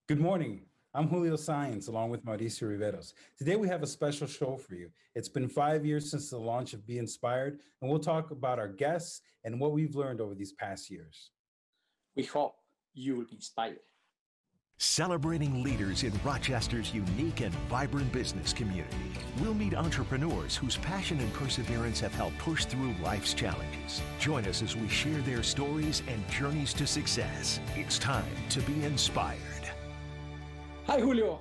Good morning. I'm Julio Saenz along with Mauricio Riveros. Today we have a special show for you. It's been 5 years since the launch of Be Inspired, and we'll talk about our guests and what we've learned over these past years. We hope you will be inspired. Celebrating leaders in Rochester's unique and vibrant business community. We'll meet entrepreneurs whose passion and perseverance have helped push through life's challenges. Join us as we share their stories and journeys to success. It's time to be inspired. Hi, Julio.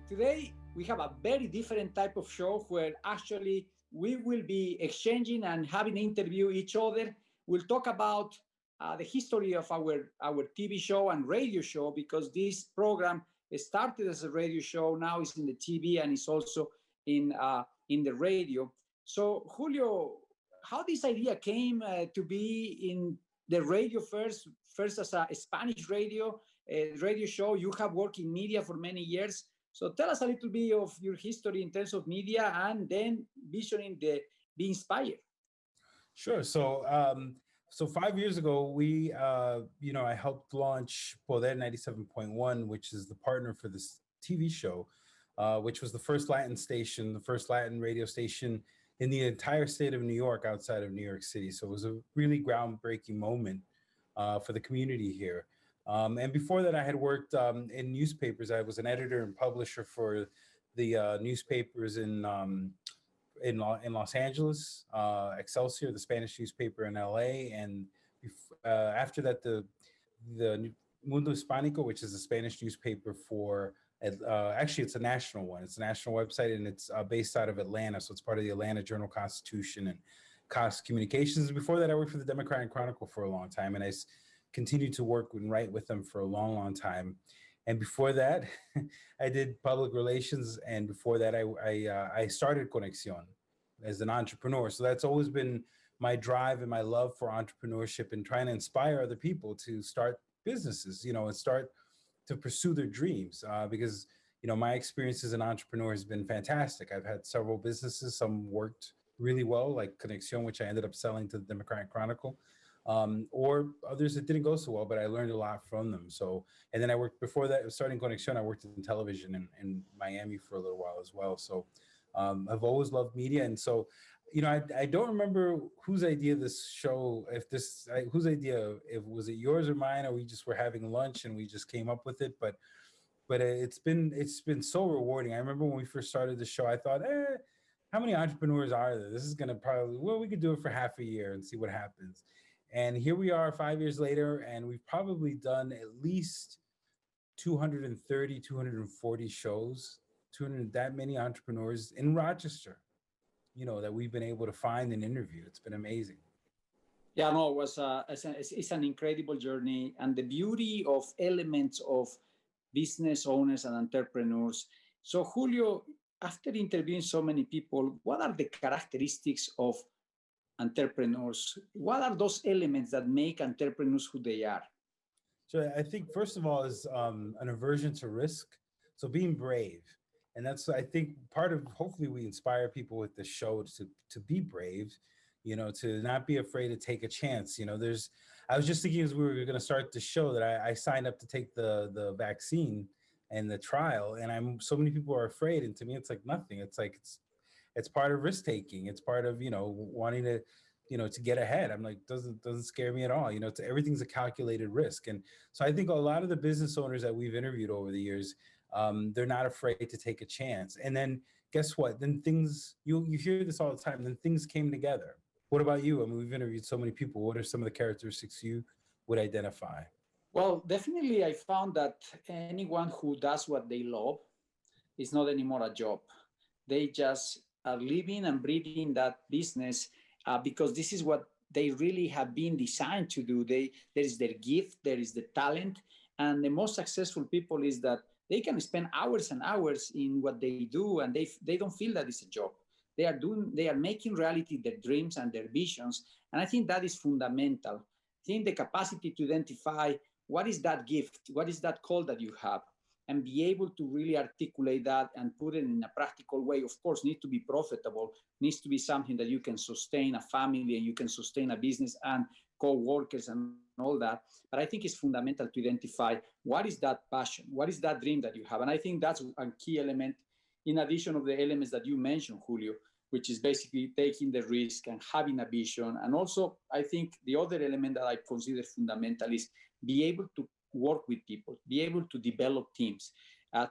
Today, we have a very different type of show where actually we will be exchanging and having interview each other. We'll talk about the history of our TV show and radio show, because this program started as a radio show, now it's in the TV and it's also in the radio. So, Julio, how this idea came to be in the radio first as a Spanish radio show. You have worked in media for many years. So tell us a little bit of your history in terms of media and then visioning the Be Inspired. Sure. So 5 years ago, I helped launch Poder 97.1, which is the partner for this TV show, which was the first Latin station, the first Latin radio station in the entire state of New York outside of New York City. So it was a really groundbreaking moment for the community here. And before that, I had worked in newspapers. I was an editor and publisher for the newspapers in Los Angeles, Excelsior, the Spanish newspaper in LA, and after that, the Mundo Hispanico, which is a Spanish newspaper for. Actually, it's a national one. It's a national website, and it's based out of Atlanta. So it's part of the Atlanta Journal-Constitution and Cost Communications. Before that, I worked for the Democratic Chronicle for a long time, and I continued to work and write with them for a long, long time. And before that, I did public relations. And before that, I started Conexión as an entrepreneur. So that's always been my drive and my love for entrepreneurship and trying to inspire other people to start businesses, and start to pursue their dreams. Because, my experience as an entrepreneur has been fantastic. I've had several businesses. Some worked really well, like Conexión, which I ended up selling to the Democratic Chronicle. Or others that didn't go so well, but I learned a lot from them. So, and then I worked before that, starting Conexión, I worked in television in Miami for a little while as well. So I've always loved media. And so, I don't remember whose idea this show, whose idea, was it yours or mine, or we just were having lunch and we just came up with it. But it's been so rewarding. I remember when we first started the show, I thought, how many entrepreneurs are there? This is going to we could do it for half a year and see what happens. And here we are 5 years later, and we've probably done at least 230, 240 shows, that many entrepreneurs in Rochester, that we've been able to find and interview. It's been amazing. Yeah, no, it's an incredible journey. And the beauty of elements of business owners and entrepreneurs. So, Julio, after interviewing so many people, what are the characteristics of entrepreneurs? What are those elements that make entrepreneurs who they are? So I think first of all is an aversion to risk. So being brave. And that's, I think, part of, hopefully we inspire people with the show to be brave, to not be afraid to take a chance. I was just thinking as we were going to start the show that I signed up to take the vaccine and the trial, and so many people are afraid. And to me, it's like nothing. It's like, it's part of risk taking. It's part of, wanting to, to get ahead. I'm like, doesn't scare me at all. Everything's a calculated risk. And so I think a lot of the business owners that we've interviewed over the years, they're not afraid to take a chance. And then guess what? Then things, you hear this all the time, then things came together. What about you? I mean, we've interviewed so many people. What are some of the characteristics you would identify? Well, definitely I found that anyone who does what they love is not anymore a job. They just are living and breathing that business because this is what they really have been designed to do. There is their gift, there is the talent, and the most successful people is that they can spend hours and hours in what they do, and they don't feel that it's a job. They are making reality their dreams and their visions, and I think that is fundamental. I think the capacity to identify what is that gift, what is that call that you have, and be able to really articulate that and put it in a practical way. Of course, needs to be profitable, needs to be something that you can sustain a family and you can sustain a business and co-workers and all that. But I think it's fundamental to identify what is that passion, what is that dream that you have. And I think that's a key element, in addition of the elements that you mentioned, Julio, which is basically taking the risk and having a vision. And also, I think the other element that I consider fundamental is be able to work with people, be able to develop teams,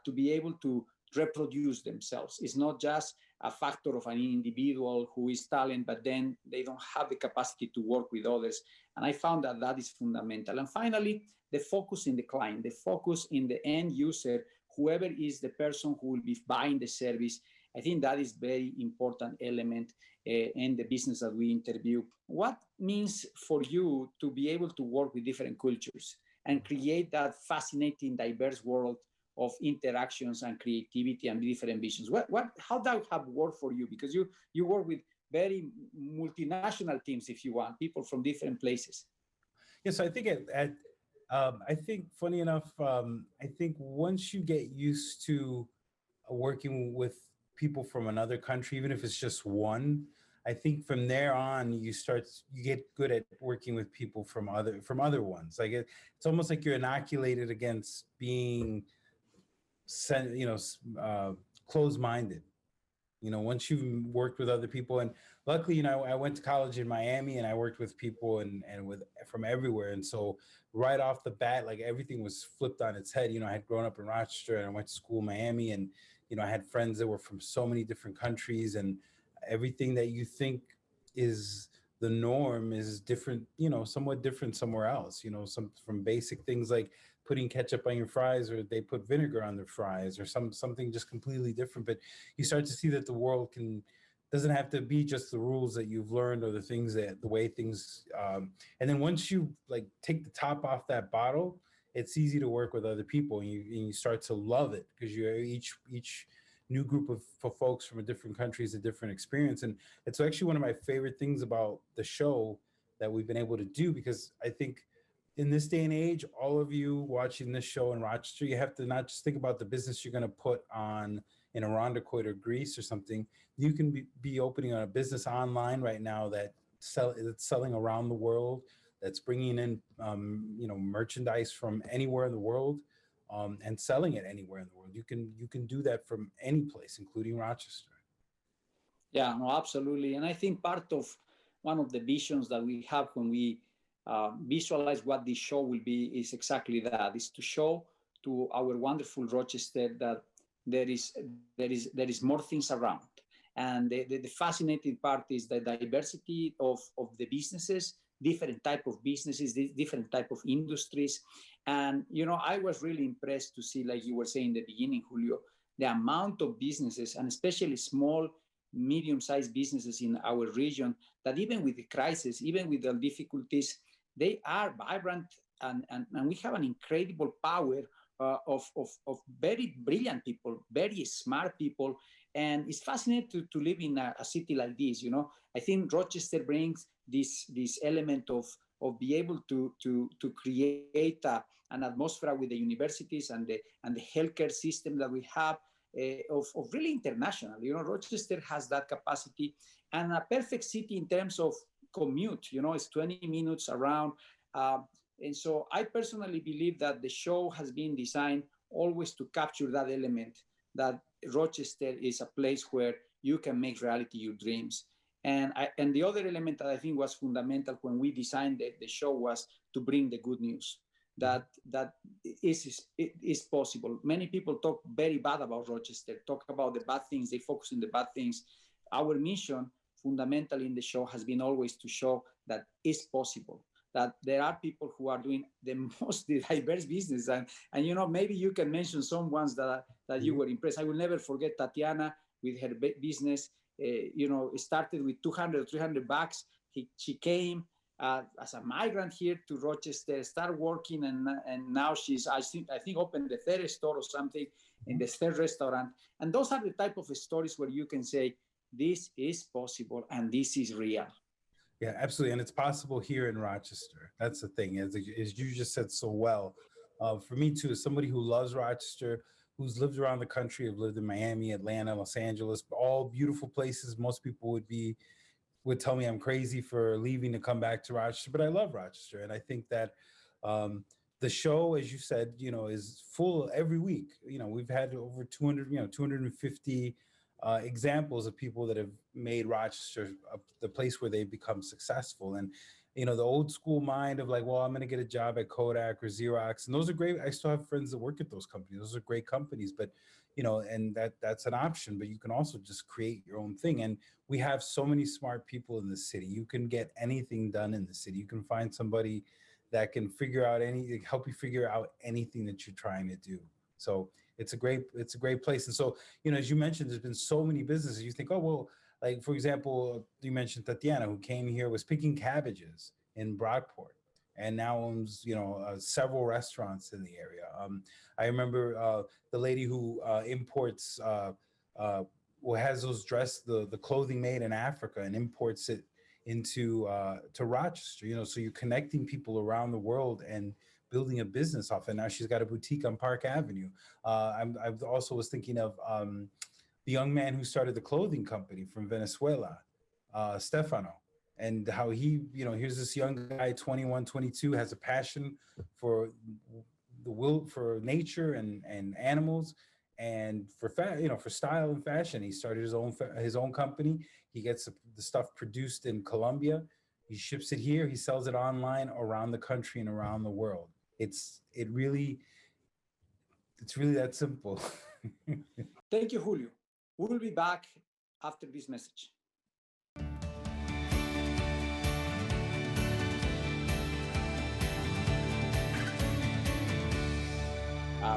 to be able to reproduce themselves. It's not just a factor of an individual who is talent, but then they don't have the capacity to work with others. And I found that that is fundamental. And finally, the focus in the client, the focus in the end user, whoever is the person who will be buying the service. I think that is very important element in the business that we interview. What means for you to be able to work with different cultures and create that fascinating, diverse world of interactions and creativity and different visions? How that have worked for you? Because you work with very multinational teams, if you want, people from different places. Yes, I think I think funny enough, I think once you get used to working with people from another country, even if it's just one, I think from there on you get good at working with people from other ones. Like it's almost like you're inoculated against being closed-minded. Once you've worked with other people, and luckily, I went to college in Miami and I worked with people and with from everywhere. And so right off the bat, like everything was flipped on its head. I had grown up in Rochester and I went to school in Miami, and, I had friends that were from so many different countries, and everything that you think is the norm is different, somewhat different somewhere else, some from basic things like putting ketchup on your fries, or they put vinegar on their fries, or something just completely different. But you start to see that the world doesn't have to be just the rules that you've learned or the way things. And then once you like take the top off that bottle, it's easy to work with other people, and you start to love it, because you're each new group of folks from a different country is a different experience. And it's actually one of my favorite things about the show that we've been able to do, because I think in this day and age, all of you watching this show in Rochester, you have to not just think about the business you're going to put on in Irondequoit or Greece or something. You can be opening a business online right now that's selling around the world, that's bringing in merchandise from anywhere in the world, and selling it anywhere in the world. You can do that from any place, including Rochester. Yeah, no, absolutely. And I think part of one of the visions that we have when we visualize what this show will be is exactly that: is to show to our wonderful Rochester that there is more things around. And the fascinating part is the diversity of the businesses, different type of businesses, different type of industries. And, I was really impressed to see, like you were saying in the beginning, Julio, the amount of businesses, and especially small, medium-sized businesses in our region, that even with the crisis, even with the difficulties, they are vibrant, and we have an incredible power of very brilliant people, very smart people. And it's fascinating to live in a city like this. I think Rochester brings this element of be able to create an atmosphere with the universities and the healthcare system that we have, of really international. Rochester has that capacity, and a perfect city in terms of commute. It's 20 minutes around. And so I personally believe that the show has been designed always to capture that element, that Rochester is a place where you can make reality your dreams. And the other element that I think was fundamental when we designed the show was to bring the good news, that is possible. Many people talk very bad about Rochester, talk about the bad things, they focus on the bad things. Our mission fundamentally in the show has been always to show that it's possible, that there are people who are doing the most diverse business. And maybe you can mention some ones that you were impressed. I will never forget Tatiana with her business. Started with 200, 300 bucks. She came as a migrant here to Rochester, started working, and now she's, I think opened the third store or something in the third restaurant. And those are the type of stories where you can say, this is possible and this is real. Yeah, absolutely. And it's possible here in Rochester. That's the thing, as you just said so well. For me too, as somebody who loves Rochester, who's lived around the country, have lived in Miami, Atlanta, Los Angeles, all beautiful places. Most people would be would tell me I'm crazy for leaving to come back to Rochester, but I love Rochester. And I think that the show, as you said, is full every week. We've had over 200, 250 examples of people that have made Rochester the place where they become successful. And, the old school mind of like, well, I'm going to get a job at Kodak or Xerox. And those are great. I still have friends that work at those companies. Those are great companies, but, and that's an option, but you can also just create your own thing. And we have so many smart people in the city. You can get anything done in the city. You can find somebody that can help you figure out anything that you're trying to do. So it's a great place. And so, as you mentioned, there's been so many businesses. You think, oh, well, like, for example, you mentioned Tatiana, who came here, was picking cabbages in Brockport and now owns, several restaurants in the area. I remember the lady who imports, has those the clothing made in Africa and imports it into to Rochester, so you're connecting people around the world and building a business off it. Now she's got a boutique on Park Avenue. I also was thinking of the young man who started the clothing company from Venezuela, Stefano, and how he, here's this young guy, 21, 22, has a passion for for nature and animals and for style and fashion. He started his own company. He gets the stuff produced in Colombia. He ships it here. He sells it online around the country and around the world. It's really that simple. Thank you, Julio. We will be back after this message.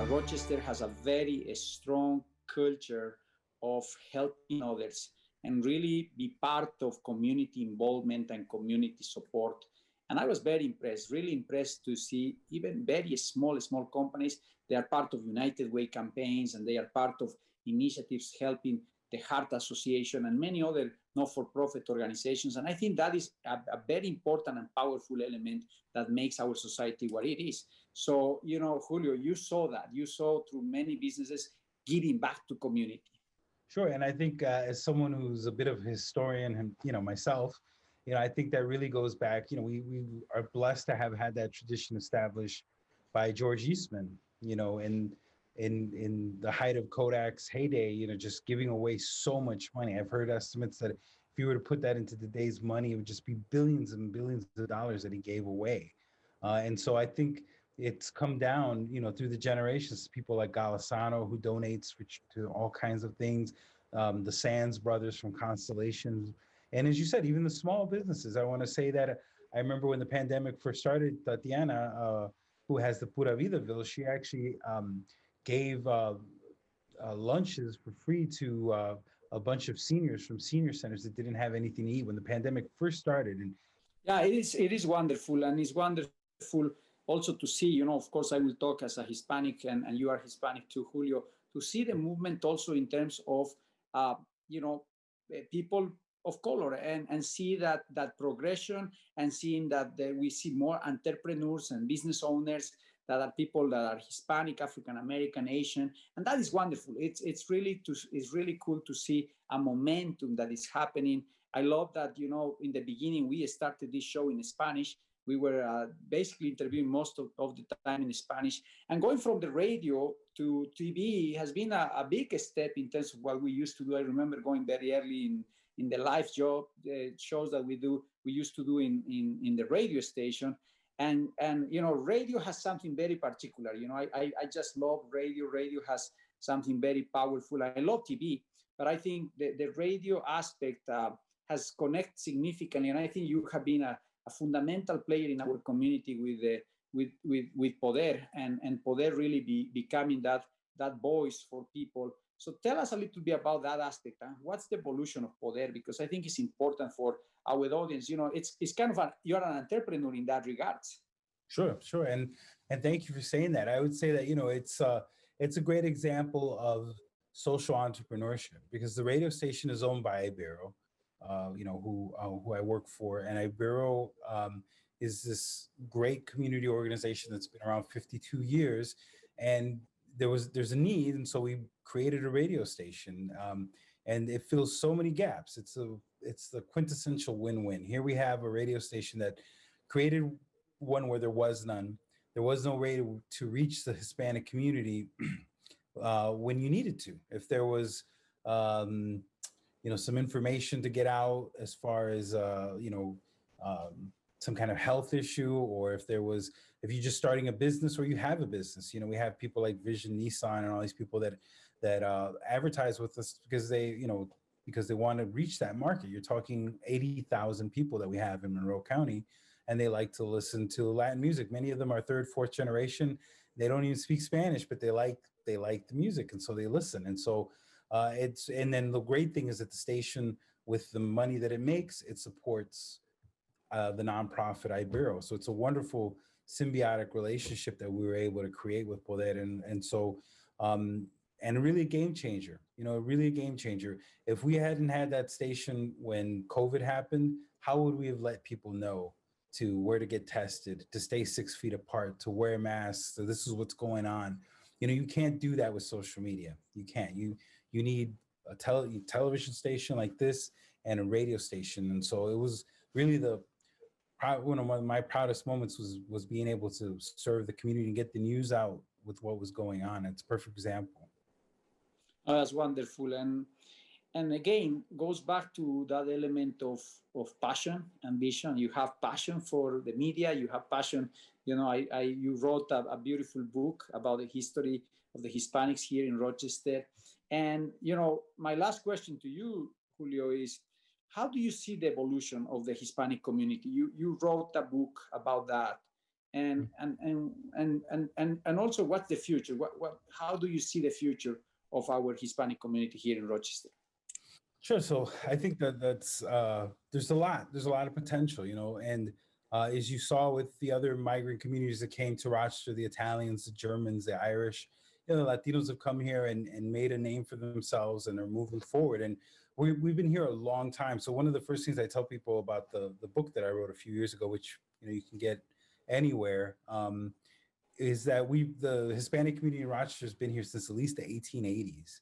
Rochester has a very strong culture of helping others and really be part of community involvement and community support. And I was very impressed, really impressed to see even very small companies. They are part of United Way campaigns, and they are part of initiatives helping the Heart Association and many other not-for-profit organizations. And I think that is a very important and powerful element that makes our society what it is. So, Julio, you saw that. You saw through many businesses giving back to community. Sure. And I think as someone who's a bit of a historian, myself, I think that really goes back, we are blessed to have had that tradition established by George Eastman, in the height of Kodak's heyday, just giving away so much money. I've heard estimates that if you were to put that into today's money, it would just be billions and billions of dollars that he gave away. And so I think it's come down, through the generations, people like Golisano, who donates to all kinds of things, the Saenz brothers from Constellations. And as you said, even the small businesses. I want to say that I remember when the pandemic first started, Tatiana, who has the Pura Vidaville, she actually gave lunches for free to a bunch of seniors from senior centers that didn't have anything to eat when the pandemic first started. And yeah, it is wonderful. And it's wonderful also to see, of course, I will talk as a Hispanic, and you are Hispanic too, Julio, to see the movement also in terms of, people of color and see that progression, and seeing that we see more entrepreneurs and business owners that are people that are Hispanic, African American, Asian, and that is wonderful. It's really cool to see a momentum that is happening. I love that, in the beginning, we started this show in Spanish. We were basically interviewing most of the time in Spanish. And going from the radio to TV has been a big step in terms of what we used to do. I remember going very early in the live shows that we used to do in the radio station. And radio has something very particular. I just love radio. Radio has something very powerful. I love TV, but I think the radio aspect has connected significantly. And I think you have been a fundamental player in our community with Poder, and Poder really becoming that voice for people. So tell us a little bit about that aspect. Huh? What's the evolution of Poder? Because I think it's important for our audience. It's kind of you're an entrepreneur in that regards. Sure. And thank you for saying that. I would say that, it's a great example of social entrepreneurship, because the radio station is owned by Ibero, who I work for. And Ibero is this great community organization that's been around 52 years. And there's a need. And so we created a radio station. and it fills so many gaps. It's the quintessential win-win. Here we have a radio station that created one where there was none. There was no way to reach the Hispanic community when you needed to. If there was, um, some information to get out as far as, some kind of health issue, or if you're just starting a business or you have a business, we have people like Vision Nissan and all these people that advertise with us because they want to reach that market. You're talking 80,000 people that we have in Monroe County, and they like to listen to Latin music. Many of them are third, fourth generation. They don't even speak Spanish, but they like the music, and so they listen. And so and then the great thing is that the station, with the money that it makes, it supports the nonprofit Ibero. So it's a wonderful symbiotic relationship that we were able to create with Poder. And really a game changer, really a game changer. If we hadn't had that station when COVID happened, how would we have let people know to where to get tested, to stay 6 feet apart, to wear masks? So this is what's going on. You can't do that with social media. You can't. You need a television station like this and a radio station. And so it was really one of my proudest moments was being able to serve the community and get the news out with what was going on. It's a perfect example. Oh, that's wonderful. And again, goes back to that element of passion and vision. You have passion for the media, you have passion. You wrote a beautiful book about the history of the Hispanics here in Rochester. And, my last question to you, Julio, is how do you see the evolution of the Hispanic community? You wrote a book about that. And also, what's the future? How do you see the future of our Hispanic community here in Rochester? Sure. So I think that's there's a lot of potential, and as you saw with the other migrant communities that came to Rochester, the Italians, the Germans, the Irish, Latinos have come here and made a name for themselves and are moving forward. And we've been here a long time. So one of the first things I tell people about the book that I wrote a few years ago, which you can get anywhere, is that the Hispanic community in Rochester has been here since at least the 1880s.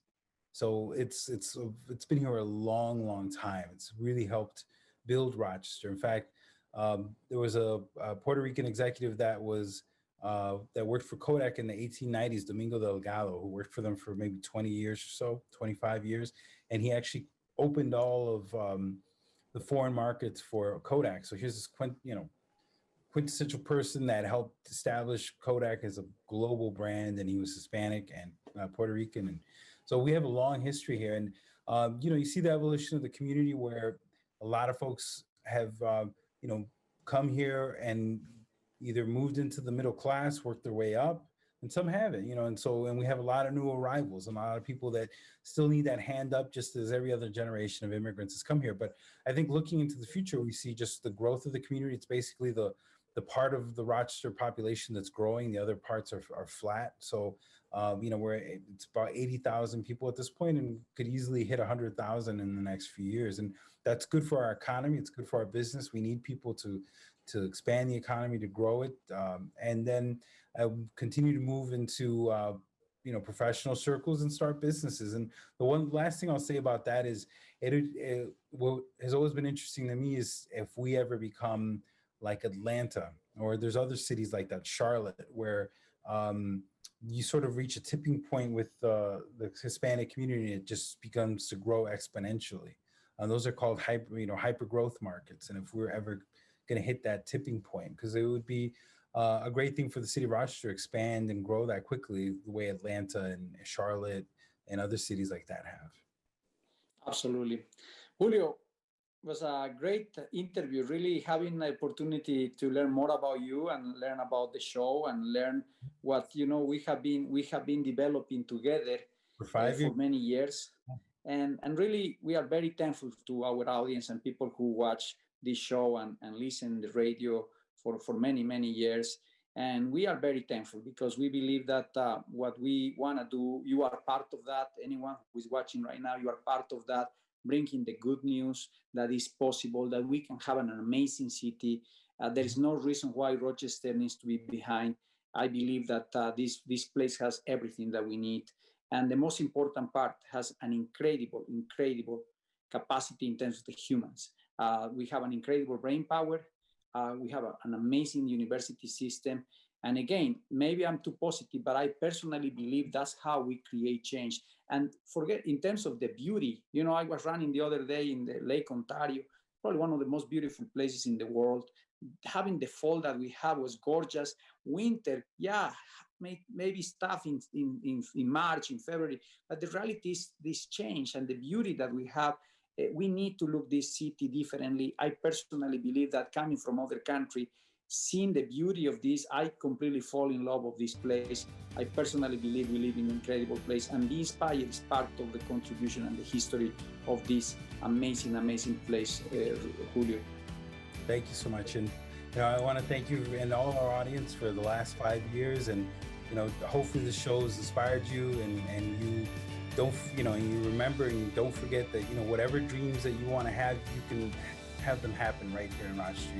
So it's been here a long, long time. It's really helped build Rochester. In fact, there was a Puerto Rican executive that worked for Kodak in the 1890s, Domingo Delgado, who worked for them for maybe 20 years or so, 25 years. And he actually opened all of the foreign markets for Kodak. So here's this quintessential person that helped establish Kodak as a global brand, and he was Hispanic and Puerto Rican. And so we have a long history here. And, you see the evolution of the community where a lot of folks have, come here and either moved into the middle class, worked their way up, and some haven't, and we have a lot of new arrivals and a lot of people that still need that hand up, just as every other generation of immigrants has come here. But I think looking into the future, we see just the growth of the community. It's basically the part of the Rochester population that's growing. The other parts are flat. So, it's about 80,000 people at this point and could easily hit 100,000 in the next few years. And that's good for our economy. It's good for our business. We need people to expand the economy, to grow it, and then continue to move into, professional circles and start businesses. And the one last thing I'll say about that is what has always been interesting to me is if we ever become like Atlanta, or there's other cities like that, Charlotte, where you sort of reach a tipping point with the Hispanic community. It just becomes to grow exponentially. Those are called hyper growth markets. And if we're ever going to hit that tipping point, because it would be a great thing for the city of Rochester to expand and grow that quickly, the way Atlanta and Charlotte and other cities like that have. Absolutely. Julio, it was a great interview, really having the opportunity to learn more about you and learn about the show and learn what we have been developing together for many years. And really, we are very thankful to our audience and people who watch this show and listen to the radio for many, many years. And we are very thankful because we believe that what we want to do, you are part of that. Anyone who is watching right now, you are part of that, bringing the good news that is possible, that we can have an amazing city. There is no reason why Rochester needs to be behind. I believe that this place has everything that we need. And the most important part, has an incredible capacity in terms of the humans. We have an incredible brain power. We have an amazing university system. And again, maybe I'm too positive, but I personally believe that's how we create change. And forget, in terms of the beauty, you know, I was running the other day in the Lake Ontario, probably one of the most beautiful places in the world. Having the fall that we have was gorgeous. Winter, yeah, maybe stuff in March, in February, but the reality is this change and the beauty that we have. We need to look this city differently. I personally believe that coming from other country, seeing the beauty of this, I completely fall in love with this place. I personally believe we live in an incredible place, and Be Inspired is part of the contribution and the history of this amazing, amazing place, Julio. Thank you so much. And you know, I want to thank you and all our audience for the last 5 years. And you know, hopefully the show has inspired you, and you don't, you know, and you remember and you don't forget that, you know, whatever dreams that you want to have, you can have them happen right here in Rochester.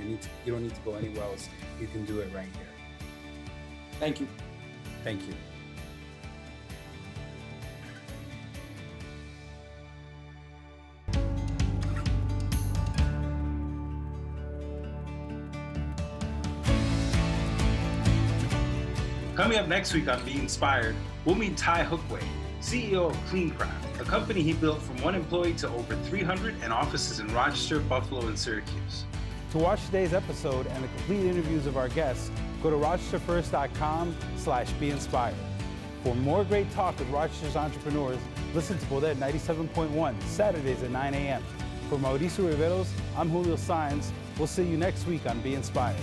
You don't need to go anywhere else. You can do it right here. Thank you. Thank you. Coming up next week on Be Inspired, we'll meet Ty Hookway, CEO of CleanCraft, a company he built from 1 employee to over 300 and offices in Rochester, Buffalo, and Syracuse. To watch today's episode and the complete interviews of our guests, go to rochesterfirst.com/beinspired. For more great talk with Rochester's entrepreneurs, listen to Poder 97.1, Saturdays at 9 a.m. For Mauricio Riveros, I'm Julio Saenz. We'll see you next week on Be Inspired.